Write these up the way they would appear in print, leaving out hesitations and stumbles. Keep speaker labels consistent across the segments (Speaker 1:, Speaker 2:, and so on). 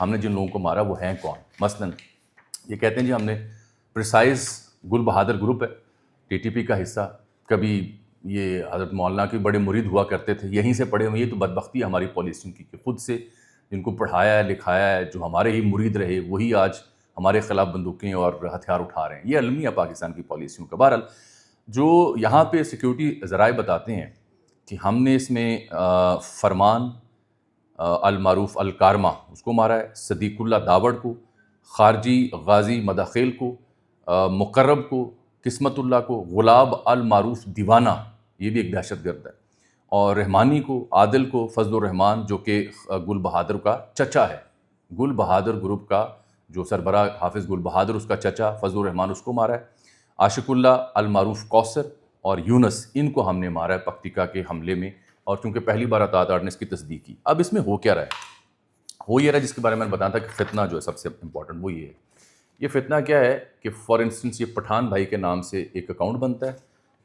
Speaker 1: ہم نے جن لوگوں کو مارا وہ ہیں کون. مثلاً یہ کہتے ہیں جی ہم نے پریسائز گل بہادر گروپ ہے ٹی ٹی پی کا حصہ, کبھی یہ حضرت مولانا کے بڑے مرید ہوا کرتے تھے, یہیں سے پڑھے ہوئے. یہ تو بدبختی ہے ہماری پالیسیوں کی کہ خود سے جن کو پڑھایا ہے لکھایا ہے, جو ہمارے ہی مرید رہے, وہی آج ہمارے خلاف بندوقیں اور ہتھیار اٹھا رہے ہیں. یہ المیہ پاکستان کی پالیسیوں کا. بہرحال جو یہاں پہ سیکیورٹی ذرائع بتاتے ہیں کہ ہم نے اس میں فرمان المعروف الکارما اس کو مارا ہے, صدیق اللہ داوڑ کو, خارجی غازی مداخیل کو, مقرب کو, قسمت اللہ کو, غلاب المعروف دیوانہ یہ بھی ایک دہشت گرد ہے, اور رحمانی کو, عادل کو, فضل الرحمان جو کہ گل بہادر کا چچا ہے, گل بہادر گروپ کا جو سربراہ حافظ گل بہادر اس کا چچا فضل الرحمان اس کو مارا ہے, عاشق اللہ المعروف کوثر اور یونس ان کو ہم نے مارا ہے پکتیکا کے حملے میں, اور چونکہ پہلی بار اطاعت نے اس کی تصدیق کی. اب اس میں ہو کیا رہا ہے؟ ہو یہ رہا ہے جس کے بارے میں نے بتایا تھا کہ فتنہ جو ہے سب سے امپورٹنٹ وہ یہ ہے. یہ فتنہ کیا ہے کہ فار انسٹنس یہ پٹھان بھائی کے نام سے ایک اکاؤنٹ بنتا ہے.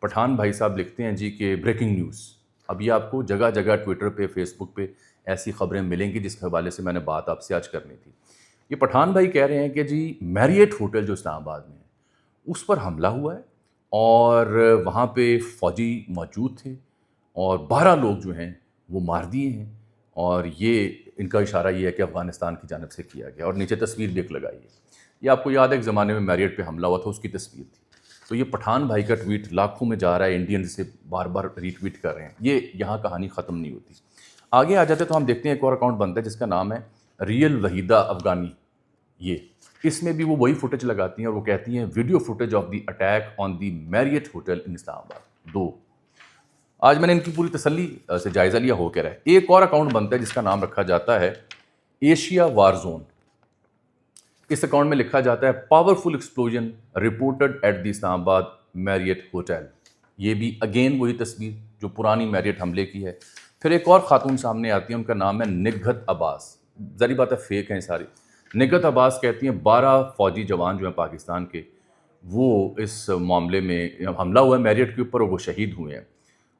Speaker 1: پٹھان بھائی صاحب لکھتے ہیں جی کہ بریکنگ نیوز. اب یہ آپ کو جگہ جگہ ٹویٹر پہ فیس بک پہ ایسی خبریں ملیں گی جس کے حوالے سے میں نے بات آپ سے آج کرنی تھی. یہ پٹھان بھائی کہہ رہے ہیں کہ جی میریٹ ہوٹل جو اسلام آباد میں ہے اس پر حملہ ہوا ہے, اور وہاں پہ فوجی موجود تھے, اور 12 لوگ جو ہیں وہ مار دیے ہیں, اور یہ ان کا اشارہ یہ ہے کہ افغانستان کی جانب سے کیا گیا, اور نیچے تصویر بھی ایک لگائی ہے. یہ آپ کو یاد ہے ایک زمانے میں میریٹ پہ حملہ ہوا تھا, اس کی تصویر تھی. تو یہ پٹھان بھائی کا ٹویٹ لاکھوں میں جا رہا ہے, انڈین سے بار بار ری ٹویٹ کر رہے ہیں. یہ یہاں کہانی ختم نہیں ہوتی. آگے آ جاتے تو ہم دیکھتے ہیں ایک اور اکاؤنٹ بنتا ہے جس کا نام ہے ریئل وحیدہ افغانی. یہ اس میں بھی وہ وہی فوٹیج لگاتی ہیں اور وہ کہتی ہیں video footage of the attack on the Marriott hotel in Islamabad 2. آج میں نے ان کی پوری تسلی سے جائزہ لیا ہو کے رہے. ایک اور اکاؤنٹ بنتا ہے جس کا نام رکھا جاتا ہے ایشیا وار زون. اس اکاؤنٹ میں لکھا جاتا ہے powerful explosion reported at the Islamabad Marriott hotel. یہ بھی اگین وہی تصویر جو پرانی میریٹ حملے کی ہے. پھر ایک اور خاتون سامنے آتی ہے, ان کا نام ہے نگہت عباس. ظاہری بات ہے فیک ہیں ساری. نگہت عباس کہتی ہیں 12 فوجی جوان جو ہیں پاکستان کے وہ اس معاملے میں حملہ ہوا ہے میریٹ کے اوپر, اور وہ شہید ہوئے ہیں,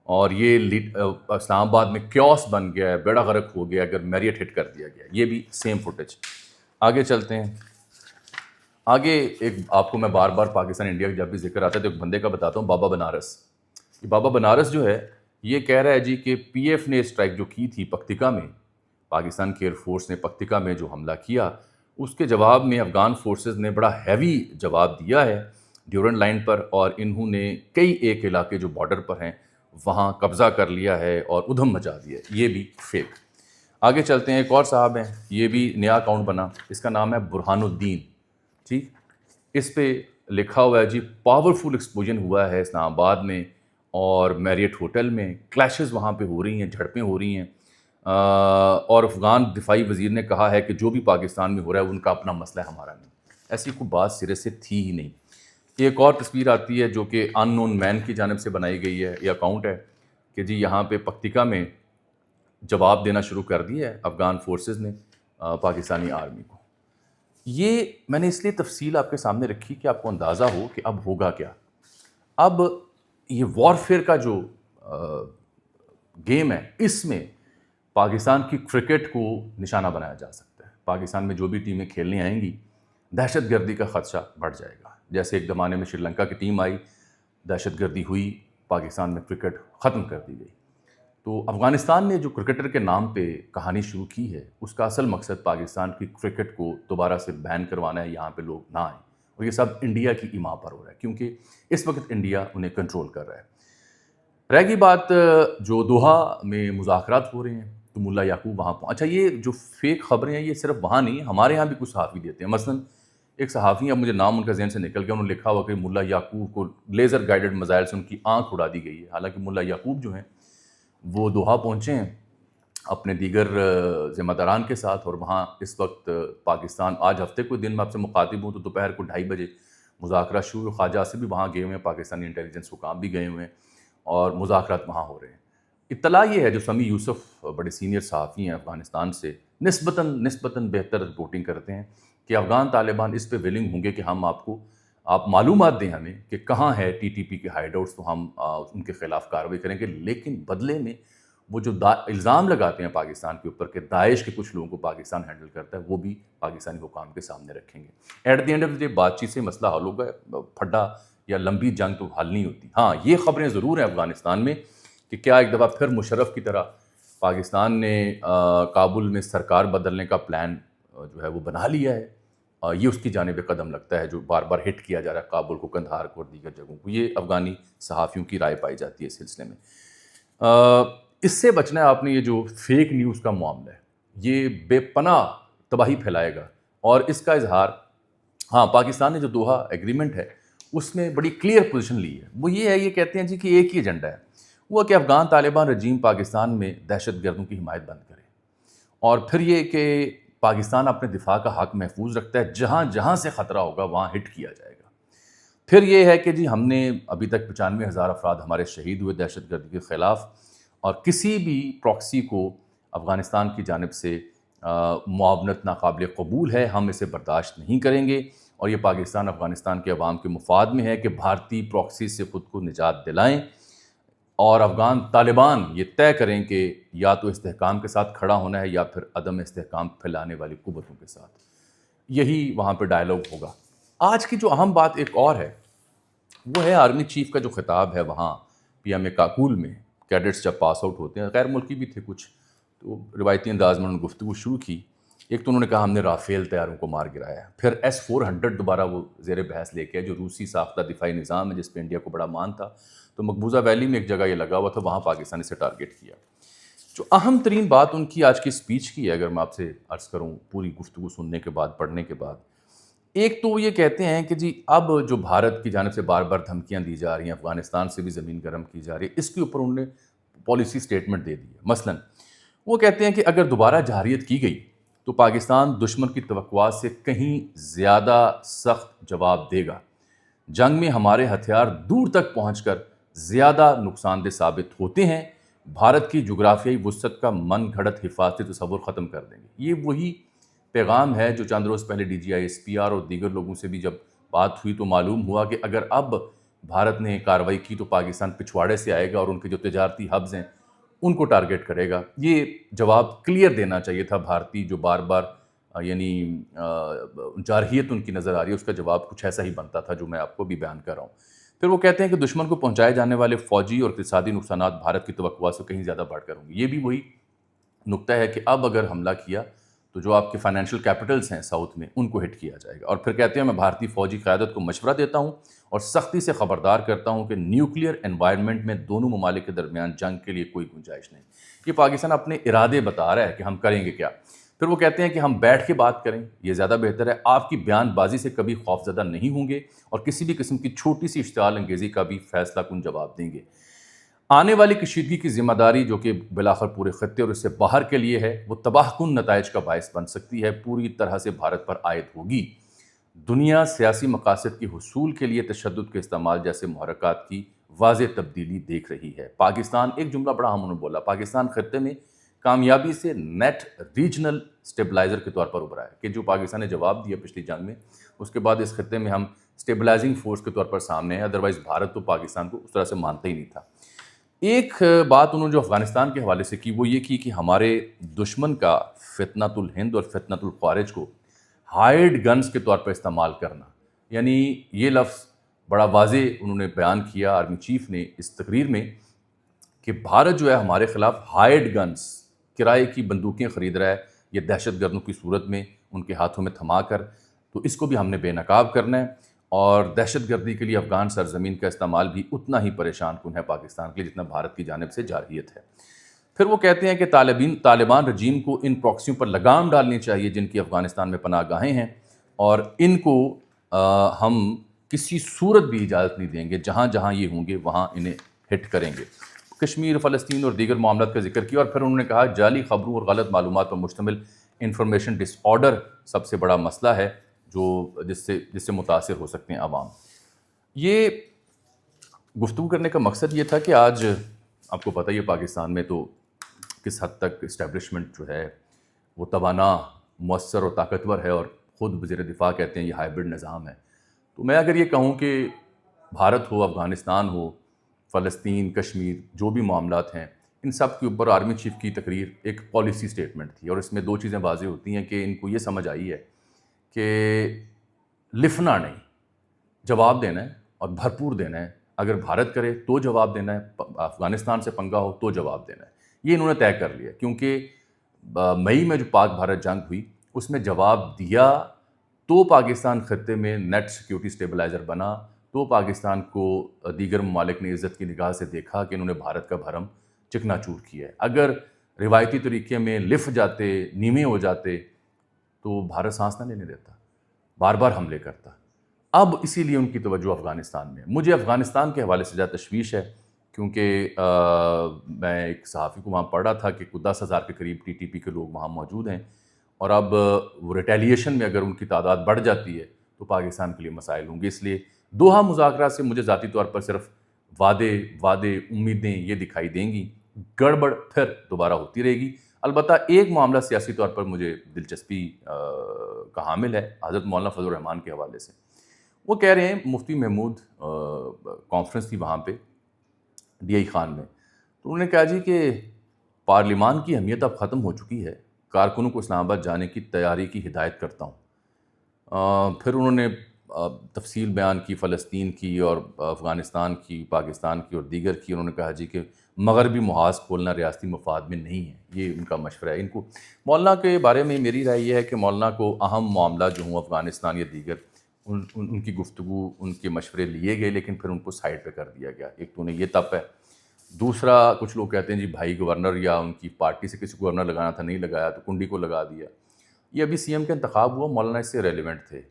Speaker 1: اور یہ اسلام آباد میں کیوس بن گیا ہے, بیڑا غرق ہو گیا اگر میریٹ ہٹ کر دیا گیا. یہ بھی سیم فوٹیج. آگے چلتے ہیں. آگے ایک آپ کو میں بار بار پاکستان انڈیا کا جب بھی ذکر آتا ہے تو ایک بندے کا بتاتا ہوں, بابا بنارس. یہ بابا بنارس جو ہے یہ کہہ رہا ہے جی کہ پی ایف نے اسٹرائک جو کی تھی پکتیکا میں, پاکستان کی ایئر فورس نے پکتیکا میں جو حملہ کیا, اس کے جواب میں افغان فورسز نے بڑا ہیوی جواب دیا ہے ڈیورنڈ لائن پر, اور انہوں نے کئی ایک علاقے جو بارڈر پر ہیں وہاں قبضہ کر لیا ہے اور ادھم مچا دیا ہے. یہ بھی فیک. آگے چلتے ہیں. ایک اور صاحب ہیں, یہ بھی نیا اکاؤنٹ بنا, اس کا نام ہے برہان الدین. ٹھیک, اس پہ لکھا ہوا ہے جی پاورفل ایکسپلوژن ہوا ہے اسلام آباد میں اور میریٹ ہوٹل میں, کلیشز وہاں پہ ہو رہی ہیں, جھڑپیں ہو رہی ہیں, اور افغان دفاعی وزیر نے کہا ہے کہ جو بھی پاکستان میں ہو رہا ہے ان کا اپنا مسئلہ ہے, ہمارا نہیں. ایسی کوئی بات سرے سے تھی ہی نہیں. ایک اور تصویر آتی ہے جو کہ ان نون مین کی جانب سے بنائی گئی ہے. یہ اکاؤنٹ ہے کہ جی یہاں پہ پکتیکا میں جواب دینا شروع کر دیا ہے افغان فورسز نے پاکستانی آرمی کو. یہ میں نے اس لیے تفصیل آپ کے سامنے رکھی کہ آپ کو اندازہ ہو کہ اب ہوگا کیا. اب یہ وارفیئر کا جو گیم ہے اس میں پاکستان کی کرکٹ کو نشانہ بنایا جا سکتا ہے. پاکستان میں جو بھی ٹیمیں کھیلنے آئیں گی دہشت گردی کا خدشہ بڑھ جائے گا. جیسے ایک زمانے میں شری لنکا کی ٹیم آئی, دہشت گردی ہوئی, پاکستان میں کرکٹ ختم کر دی گئی. تو افغانستان نے جو کرکٹر کے نام پہ کہانی شروع کی ہے اس کا اصل مقصد پاکستان کی کرکٹ کو دوبارہ سے بین کروانا ہے, یہاں پہ لوگ نہ آئیں. اور یہ سب انڈیا کی ایما پر ہو رہا ہے کیونکہ اس وقت انڈیا انہیں کنٹرول کر رہا ہے. رہ گئی بات جو دوحہ میں مذاکرات ہو رہے ہیں تو ملا یعقوب وہاں اچھا یہ جو فیک خبریں ہیں یہ صرف وہاں نہیں, ہمارے یہاں بھی کچھ صحافی دیتے ہیں. مثلا ایک صحافی, اب مجھے نام ان کا ذہن سے نکل گیا, انہوں نے لکھا ہوا کہ ملا یعقوب کو لیزر گائیڈڈ میزائل سے ان کی آنکھ اڑا دی گئی ہے. حالانکہ ملا یعقوب جو ہیں وہ دوحہ پہنچے ہیں اپنے دیگر ذمہ داران کے ساتھ, اور وہاں اس وقت پاکستان آج ہفتے کوئی دن میں آپ سے مخاطب ہوں تو دوپہر کو 2:30 بجے مذاکرات شروع. خواجہ سے بھی وہاں گئے ہوئے ہیں, پاکستانی انٹیلیجنس حکام بھی گئے ہوئے ہیں اور مذاکرات وہاں ہو رہے ہیں. اطلاع یہ ہے جو سمی یوسف بڑے سینئر صحافی ہیں افغانستان سے نسبتاً بہتر رپورٹنگ کرتے ہیں کہ افغان طالبان اس پہ ولنگ ہوں گے کہ ہم آپ معلومات دیں ہمیں کہ کہاں ہے ٹی ٹی پی کے ہائیڈ آؤٹس, تو ہم ان کے خلاف کارروائی کریں گے, لیکن بدلے میں وہ جو الزام لگاتے ہیں پاکستان کے اوپر کہ داعش کے کچھ لوگوں کو پاکستان ہینڈل کرتا ہے، وہ بھی پاکستانی حکام کے سامنے رکھیں گے۔ At the end of the day بات چیت سے مسئلہ حل ہوگا، پھڈا یا لمبی جنگ تو حل نہیں ہوتی۔ ہاں، یہ خبریں ضرور ہیں افغانستان میں کہ کیا ایک دفعہ پھر مشرف کی طرح پاکستان نے کابل میں سرکار بدلنے کا پلان جو ہے وہ بنا لیا ہے۔ یہ اس کی جانب قدم لگتا ہے جو بار بار ہٹ کیا جا رہا ہے کابل کو، قندھار کو اور دیگر جگہوں کو۔ یہ افغانی صحافیوں کی رائے پائی جاتی ہے اس سلسلے میں۔ اس سے بچنا ہے آپ نے، یہ جو فیک نیوز کا معاملہ ہے یہ بے پناہ تباہی پھیلائے گا، اور اس کا اظہار ہاں پاکستان نے جو دوحہ ایگریمنٹ ہے اس میں بڑی کلیئر پوزیشن لی ہے۔ وہ یہ ہے، یہ کہتے ہیں جی کہ ایک ہی ایجنڈا ہے، وہ کہ افغان طالبان رجیم پاکستان میں دہشت گردوں کی حمایت بند کرے، اور پھر یہ کہ پاکستان اپنے دفاع کا حق محفوظ رکھتا ہے، جہاں جہاں سے خطرہ ہوگا وہاں ہٹ کیا جائے گا۔ پھر یہ ہے کہ جی ہم نے ابھی تک 95,000 افراد ہمارے شہید ہوئے دہشت گردی کے خلاف، اور کسی بھی پراکسی کو افغانستان کی جانب سے معاونت ناقابل قبول ہے، ہم اسے برداشت نہیں کریں گے، اور یہ پاکستان افغانستان کے عوام کے مفاد میں ہے کہ بھارتی پراکسی سے خود کو نجات دلائیں، اور افغان طالبان یہ طے کریں کہ یا تو استحکام کے ساتھ کھڑا ہونا ہے یا پھر عدم استحکام پھیلانے والی قوتوں کے ساتھ۔ یہی وہاں پہ ڈائیلاگ ہوگا۔ آج کی جو اہم بات ایک اور ہے، وہ ہے آرمی چیف کا جو خطاب ہے وہاں پی ایم اے کاکول میں، کیڈٹس جب پاس آؤٹ ہوتے ہیں، غیر ملکی بھی تھے کچھ، تو روایتی انداز میں انہوں نے گفتگو شروع کی۔ ایک تو انہوں نے کہا ہم نے رافیل طیاروں کو مار گرایا ہے، پھر S-400 دوبارہ وہ زیر بحث لے کے، جو روسی ساختہ دفاعی نظام ہے جس پہ انڈیا کو بڑا مان تھا، تو مقبوضہ ویلی میں ایک جگہ یہ لگا ہوا تھا، وہاں پاکستان سے ٹارگٹ کیا۔ جو اہم ترین بات ان کی آج کی اسپیچ کی ہے، اگر میں آپ سے عرض کروں پوری گفتگو سننے کے بعد، پڑھنے کے بعد، ایک تو وہ یہ کہتے ہیں کہ جی اب جو بھارت کی جانب سے بار بار دھمکیاں دی جا رہی ہیں، افغانستان سے بھی زمین گرم کی جا رہی ہے، اس کے اوپر انہوں نے پالیسی سٹیٹمنٹ دے دی ہے۔ مثلاً وہ کہتے ہیں کہ اگر دوبارہ جارحیت کی گئی تو پاکستان دشمن کی توقعات سے کہیں زیادہ سخت جواب دے گا۔ جنگ میں ہمارے ہتھیار دور تک پہنچ کر زیادہ نقصان دہ ثابت ہوتے ہیں، بھارت کی جغرافیائی وسعت کا من گھڑت حفاظتی تصور ختم کر دیں گے۔ یہ وہی پیغام ہے جو چند روز پہلے DGI-SPR اور دیگر لوگوں سے بھی جب بات ہوئی تو معلوم ہوا کہ اگر اب بھارت نے کارروائی کی تو پاکستان پچھواڑے سے آئے گا اور ان کے جو تجارتی ہبز ہیں ان کو ٹارگٹ کرے گا۔ یہ جواب کلیئر دینا چاہیے تھا بھارتی جو بار بار یعنی جارحیت ان کی نظر آ رہی ہے، اس کا جواب کچھ ایسا ہی بنتا تھا جو میں آپ کو بھی بیان کر رہا ہوں۔ پھر وہ کہتے ہیں کہ دشمن کو پہنچائے جانے والے فوجی اور اقتصادی نقصانات بھارت کی توقعات سے کہیں زیادہ بڑھ کر ہوں گے۔ یہ بھی وہی نقطہ ہے کہ اب اگر حملہ کیا تو جو آپ کے فائنینشیل کیپٹلز ہیں ساؤتھ میں ان کو ہٹ کیا جائے گا۔ اور پھر کہتے ہیں میں بھارتی فوجی قیادت کو مشورہ دیتا ہوں اور سختی سے خبردار کرتا ہوں کہ نیوکلیئر انوائرمنٹ میں دونوں ممالک کے درمیان جنگ کے لیے کوئی گنجائش نہیں۔ یہ پاکستان اپنے ارادے بتا رہا ہے کہ ہم کریں گے کیا۔ پھر وہ کہتے ہیں کہ ہم بیٹھ کے بات کریں، یہ زیادہ بہتر ہے، آپ کی بیان بازی سے کبھی خوفزدہ نہیں ہوں گے اور کسی بھی قسم کی چھوٹی سی اشتعال انگیزی کا بھی فیصلہ کن جواب دیں گے۔ آنے والی کشیدگی کی ذمہ داری جو کہ بالآخر پورے خطے اور اس سے باہر کے لیے ہے، وہ تباہ کن نتائج کا باعث بن سکتی ہے، پوری طرح سے بھارت پر عائد ہوگی۔ دنیا سیاسی مقاصد کے حصول کے لیے تشدد کے استعمال جیسے محرکات کی واضح تبدیلی دیکھ رہی ہے۔ پاکستان، ایک جملہ بڑا ہم نے بولا، پاکستان خطے میں کامیابی سے نیٹ ریجنل سٹیبلائزر کے طور پر ابھرا ہے، کہ جو پاکستان نے جواب دیا پچھلی جنگ میں، اس کے بعد اس خطے میں ہم سٹیبلائزنگ فورس کے طور پر سامنے ہیں، ادروائز بھارت تو پاکستان کو اس طرح سے مانتا ہی نہیں تھا۔ ایک بات انہوں نے جو افغانستان کے حوالے سے کی وہ یہ کی کہ ہمارے دشمن کا فتنۃ الہند اور فتنۃ الخوارج کو ہائیڈ گنز کے طور پر استعمال کرنا، یعنی یہ لفظ بڑا واضح انہوں نے بیان کیا آرمی چیف نے اس تقریر میں کہ بھارت جو ہے ہمارے خلاف ہائیڈ گنز، کرائے کی بندوقیں خرید رہا ہے یہ دہشت گردوں کی صورت میں ان کے ہاتھوں میں تھما کر، تو اس کو بھی ہم نے بے نقاب کرنا ہے، اور دہشت گردی کے لیے افغان سرزمین کا استعمال بھی اتنا ہی پریشان کن ہے پاکستان کے لیے جتنا بھارت کی جانب سے جارحیت ہے۔ پھر وہ کہتے ہیں کہ طالبان رجیم کو ان پراکسیوں پر لگام ڈالنی چاہیے جن کی افغانستان میں پناہ گاہیں ہیں، اور ان کو ہم کسی صورت بھی اجازت نہیں دیں گے، جہاں جہاں یہ ہوں گے وہاں انہیں ہٹ کریں گے۔ کشمیر، فلسطین اور دیگر معاملات کا ذکر کیا، اور پھر انہوں نے کہا جعلی خبروں اور غلط معلومات پر مشتمل انفارمیشن ڈس آرڈر سب سے بڑا مسئلہ ہے جس سے متاثر ہو سکتے ہیں عوام۔ یہ گفتگو کرنے کا مقصد یہ تھا کہ آج آپ کو پتہ ہی ہے پاکستان میں تو کس حد تک اسٹیبلشمنٹ جو ہے وہ توانا، مؤثر اور طاقتور ہے، اور خود وزیر دفاع کہتے ہیں یہ ہائبرڈ نظام ہے۔ تو میں اگر یہ کہوں کہ بھارت ہو، افغانستان ہو، فلسطین، کشمیر، جو بھی معاملات ہیں، ان سب کے اوپر آرمی چیف کی تقریر ایک پالیسی سٹیٹمنٹ تھی، اور اس میں دو چیزیں واضح ہوتی ہیں کہ ان کو یہ سمجھ آئی ہے کہ لفنا نہیں، جواب دینا ہے اور بھرپور دینا ہے. اگر بھارت کرے تو جواب دینا ہے، افغانستان سے پنگا ہو تو جواب دینا ہے. یہ انہوں نے طے کر لیا، کیونکہ مئی میں جو پاک بھارت جنگ ہوئی اس میں جواب دیا تو پاکستان خطے میں نیٹ سیکیورٹی سٹیبلائزر بنا، تو پاکستان کو دیگر ممالک نے عزت کی نگاہ سے دیکھا کہ انہوں نے بھارت کا بھرم چکنا چور کیا ہے. اگر روایتی طریقے میں لف جاتے، نیمے ہو جاتے، تو بھارت سانس نہ لینے دیتا، بار بار حملے کرتا. اب اسی لیے ان کی توجہ افغانستان میں. مجھے افغانستان کے حوالے سے زیادہ تشویش ہے، کیونکہ میں ایک صحافی کو وہاں پڑھ رہا تھا کہ 10,000 کے قریب ٹی ٹی پی کے لوگ وہاں موجود ہیں، اور اب وہ ریٹیلیشن میں اگر ان کی تعداد بڑھ جاتی ہے تو پاکستان کے لیے مسائل ہوں گے. اس لیے دوحہ مذاکرات سے مجھے ذاتی طور پر صرف وعدے امیدیں یہ دکھائی دیں گی، گڑبڑ پھر دوبارہ ہوتی رہے گی. البتہ ایک معاملہ سیاسی طور پر مجھے دلچسپی کا حامل ہے، حضرت مولانا فضل الرحمان کے حوالے سے. وہ کہہ رہے ہیں، مفتی محمود کانفرنس تھی وہاں پہ ڈی آئی خان میں، تو انہوں نے کہا جی کہ پارلیمان کی اہمیت اب ختم ہو چکی ہے، کارکنوں کو اسلام آباد جانے کی تیاری کی ہدایت کرتا ہوں. پھر انہوں نے تفصیل بیان کی فلسطین کی اور افغانستان کی، پاکستان کی اور دیگر کی. انہوں نے کہا جی کہ مغربی محاذ کھولنا ریاستی مفاد میں نہیں ہے، یہ ان کا مشورہ ہے. ان کو مولانا کے بارے میں میری رائے یہ ہے کہ مولانا کو اہم معاملہ جو ہوں افغانستان یا دیگر ان کی گفتگو، ان کے مشورے لیے گئے، لیکن پھر ان کو سائڈ پہ کر دیا گیا. ایک تو انہیں یہ تپ ہے، دوسرا کچھ لوگ کہتے ہیں جی بھائی گورنر یا ان کی پارٹی سے کسی گورنر لگانا تھا، نہیں لگایا تو کنڈی کو لگا دیا. یہ ابھی سی ایم کا انتخاب ہوا، مولانا اس سے ریلیونٹ تھے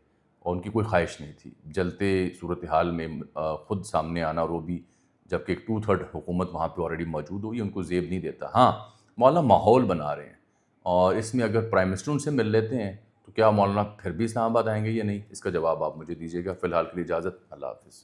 Speaker 1: اور ان کی کوئی خواہش نہیں تھی جلتے صورتحال میں خود سامنے آنا، اور وہ بھی جبکہ ایک 2/3 حکومت وہاں پہ آلریڈی موجود ہو. یہ ان کو زیب نہیں دیتا. ہاں مولانا ماحول بنا رہے ہیں، اور اس میں اگر پرائم منسٹر ان سے مل لیتے ہیں تو کیا مولانا پھر بھی اسلام آباد آئیں گے یا نہیں؟ اس کا جواب آپ مجھے دیجیے گا. فی الحال کے لیے اجازت، اللہ حافظ.